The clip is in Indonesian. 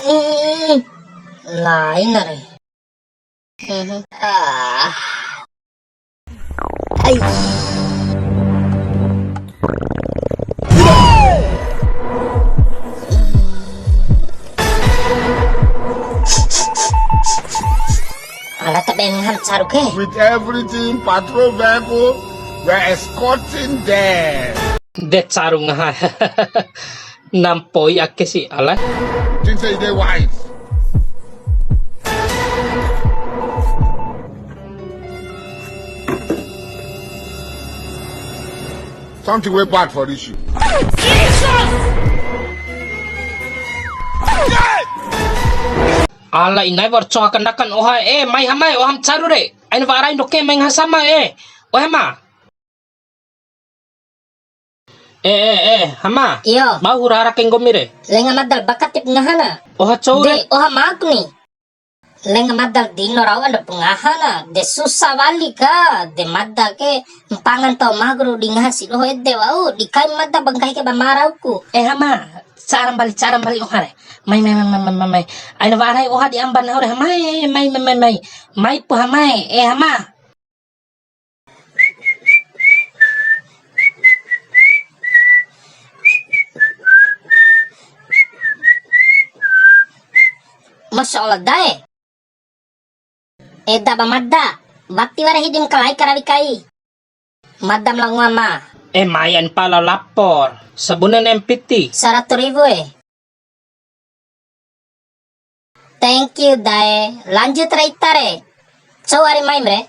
Lain na rin. Ay. Alat tabeng ham saruk eh. With everything, patrol vehicle, we're escorting them. Det sarung nga. Nampoy ake si ala. Think say they wise. Something way bad for this shoe. Ala inay war akan dakan oha mai hamai oham charure. Ain warai doke meng hasama ohama. Hama. Iyo. Mau hurara kengomire. Lenga madal bakatip ngahana. Oha chore. De oha magni. Lenga madal dino rawan do pengahana. De susah wali ka. De madal ke pangan to magro di ngasi lo edde wau. Di kai madal bangkai ke bamarauku. Hama. Caram bali ohare. Mai. Aina warai oha di amban hore mai. Mai po hamai. Hama. Masya Allah dae. Eda ba madda. Bakti wara hidim kalai karawikai. Madam langu ama. Mayan pala lapor. Sabunan MPT. 100.000 Thank you dae. Lanjut reitare. Cowari maim re.